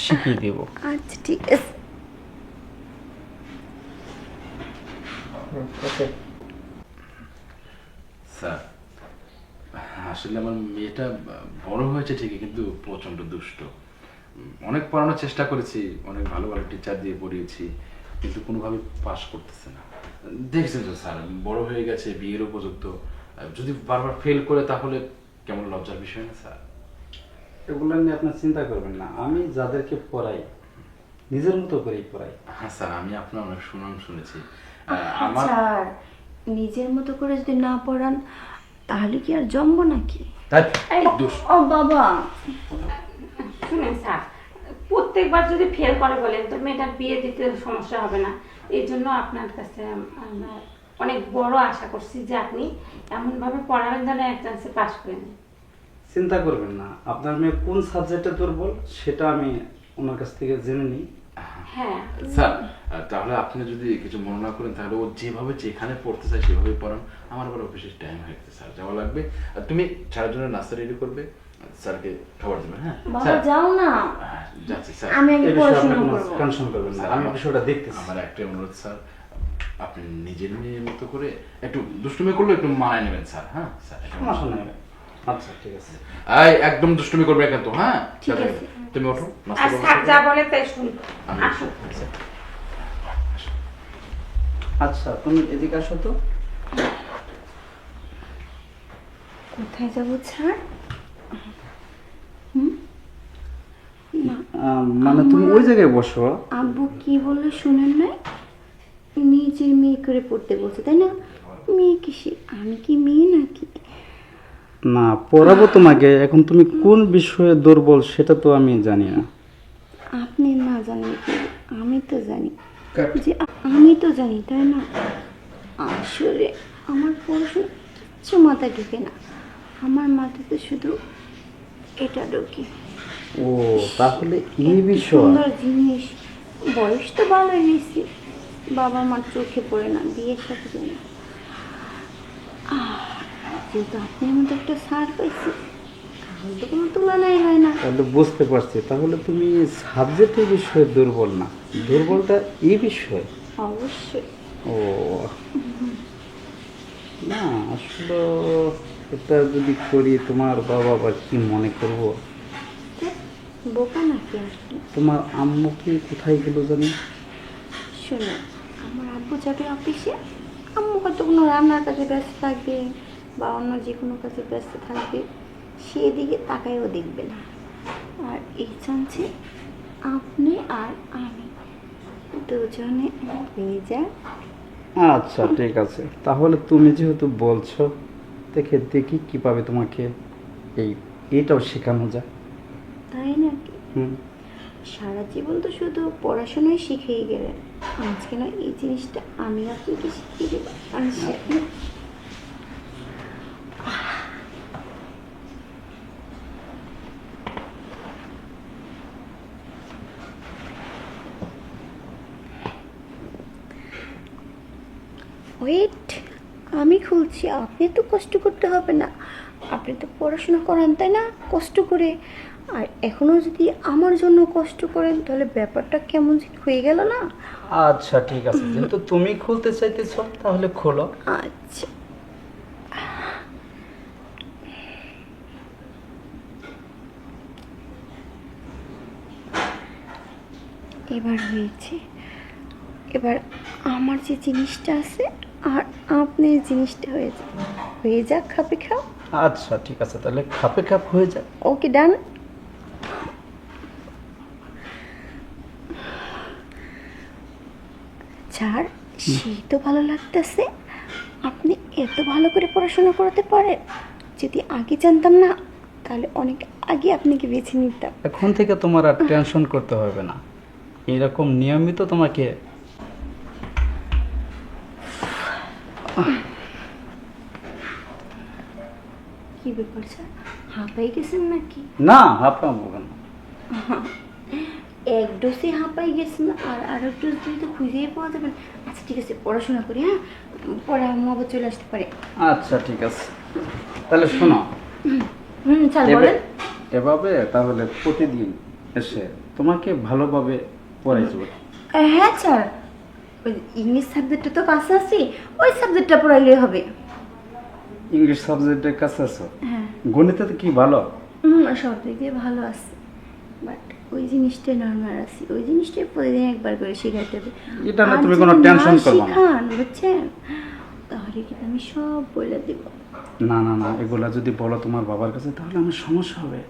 শিখিয়ে দেব। আচ্ছা ঠিক আছে। স্যার, আসলে আমার মেয়েটা বড় হয়েছে ঠিকই, কিন্তু প্রচণ্ড দুষ্ট। অনেক পড়ানোর চেষ্টা করেছি, অনেক ভালো ভালো টিচার দিয়ে পড়িয়েছি, কিন্তু কোনোভাবে পাশ করতেছে না। দেখছেন তো স্যার, বড় হয়ে গেছে, বিয়ের উপযুক্ত। যদি বারবার ফেল করে তাহলে কেমন লজ্জার বিষয় না স্যার? এগুলো নিয়ে আপনার চিন্তা করবেন না, আমি যাদেরকে পড়াই নিজের মতো করেই পড়াই। হ্যাঁ স্যার, আমি আপনার অনেক সুনাম শুনেছি। আচ্ছা, নিজের মতো করে যদি না পড়ান তাহলে কি আর জমবো নাকি? এই দুষ্ট। ও বাবা, শুনেন স্যার, প্রত্যেকবার যদি ফেল করে বলেন তো মেয়েটার বিয়ে দিতে সমস্যা হবে না। এই জন্য আপনার কাছে আমরা অনেক বড় আশা করছি যে আপনি এমনভাবে পড়াবেন যেন এক চান্সে পাশ করে নেন। চিন্তা করবেন না, আপনার মেয়ে কোন সাবজেক্টে দুর্বল সেটা আমি ওনার কাছ থেকে জেনে নিই। হ্যাঁ স্যার, তাহলে আপনি যদি কিছু মনে না করেন তাহলে ও যেভাবে যেখানে পড়তে চায় সেভাবে পড়ান। আমার আবার অফিসের টাইম হয়ে গেছে স্যার, যাওয়া লাগবে। তুমি ছাড়ার জন্য নাস্তা রেডি করবে, স্যারকে খাবার দেবে। হ্যাঁ বাবা স্যার, যাও না, যাচ্ছি স্যার। আমি আগে এই বিষয়ে আপনি পড়াশোনা কোনো করবো। টেনশন করবেন না, আমি বিষয়টা দেখতেছি। আমার একটাই অনুরোধ স্যার, আপনি নিজের মেয়ের মতো করে একটু দুষ্টুমি করলে একটু মানায় নেবেন স্যার। হ্যাঁ স্যার, সমস্যা নেই। আচ্ছা ঠিক আছে। এই একদম দুষ্টুমি করবে না তো। হ্যাঁ ঠিক আছে। তুমি ওঠো, নাস্তা আর করো। স্যার যা বলে তাই শুন। আমি আসুন। আচ্ছা তুমি এদিকে আসো তো। কোথায় যাবো স্যার? মানে তুমি ওই জায়গায় বসো। আব্বু কি বললো শুনেন নাই? নিজের মেয়ে করে পড়তে বলছে, তাই না? মেয়ে কিসে, আমি কি মেয়ে নাকি? না, পড়াবো তোমাকে, এখন তুমি কোন বিষয়ে দুর্বল সেটা তো আমি জানি না। আপনি না জানেন কি, আমি তো জানি যে আমি তো জানি, তাই না? আসলে আমার পড়াশোনা কিচ্ছু মাথায় ঢুকে না, আমার মাথাতে শুধু এটা ঢুকে। ও তাহলে এই এত বিষয়। সুন্দর জিনিস, বয়স তো ভালোই হয়েছে, বাবা মার চোখে পড়ে না, বিয়ের সাথে যায় না। যেহেতু আপনার মতো একটা সার পাইছি, তাহলে তো কোনো তুলনাই হয় না। তাহলে বুঝতে পারছি, তাহলে তুমি সাবজেক্টের বিষয়ে দুর্বল না, দুর্বলটা এই বিষয়ে। অবশ্যই। ও না, আসলে এটা যদি করি তোমার বাবা আবার কি মনে করবো। বোকা নাকি আর কি? তোমার আম্মু কি কোথায় গেল জানি? শোনো, আমার আব্বু যাবে অফিসে, আম্মু হয়তো কোনো রান্নার কাজে ব্যস্ত থাকবে বা অন্য যে কোনো কাজে ব্যস্ত থাকবে, সেদিকে তাকাইও দেখবে না। আর এই চান্সে আপনি আর আমি দুজনে হয়ে যায়। আচ্ছা ঠিক আছে, তাহলে তুমি যেহেতু বলছো, দেখি কিভাবে তোমাকে এইটাও শেখানো যায়। তাই নাকি? হুম। সারা জীবন তো শুধু পড়াশোনাই শিখিয়ে গেলেন, আজকে না এই জিনিসটা আমি আপনাকে শিখিয়ে দেবো। ওয়েট, আমি খুলছি, আপনি তো কষ্ট করতে হবে না, আপনি তো পড়াশোনা করেন তাই না কষ্ট করে, আর এখনও যদি আমার জন্য কষ্ট করেন তাহলে ব্যাপারটা কেমন যে হয়ে গেল না? আচ্ছা ঠিক আছে, যেহেতু তুমি খুলতে চাইতেছো তাহলে খোলো। আচ্ছা, এবার হয়েছে। এবার আমার যে জিনিসটা আছে আর আপনার জিনিসটা হয়ে যাক খাপে খাও। আচ্ছা ঠিক আছে, তাহলে খাপে খাপ হয়ে যায়। ওকে ডান। স্যার, সেই তো ভালো লাগতেছে, আপনি এত ভালো করে পড়াশোনা করতে পারেন। যদি আগে জানতাম না তাহলে অনেক আগে আপনাকে বেছে নিতাম। এখন থেকে তোমার আর টেনশন করতে হবে না, এরকম নিয়মিত তোমাকে। কি ব্যাপার স্যার, হাঁপাই গেছেন নাকি? না আপনার কেন? এক ডোজে হাঁপাই গেছেন, আর আরেক ডোজ দিয়ে তো খুঁজেই পাওয়া যাবে না। আচ্ছা ঠিক আছে, পড়াশোনা করি, হ্যাঁ, পরে আম্মু আবার চলে আসতে পারে। আচ্ছা ঠিক আছে, তাহলে শোনো, স্যার বলেন। এভাবে তাহলে প্রতিদিন এসে তোমাকে ভালোভাবে পড়াই যাবে। হ্যাঁ স্যার, ওই ইংলিশ সাবজেক্টটা তো কাছে আছি, ওই সাবজেক্টটা পড়াইলেই হবে। ইংলিশ সাবজেক্টের কাছে আছো? হ্যাঁ। গণিতে তো কি ভালো? সব দিক দিয়ে ভালো আছে, বাট ওই জিনিসটাই নর্মাল আছে, ওই জিনিসটাই প্রতিদিন একবার করে শেখাতে হবে। এটা না, আর তুমি যদি কোনো টেনশন করবে না। শিখান, বুঝছেন, তাহলে কিন্তু আমি সব বলে দেব। না না না, এগুলা যদি বলো তোমার বাবার কাছে তাহলে আমার সমস্যা হবে।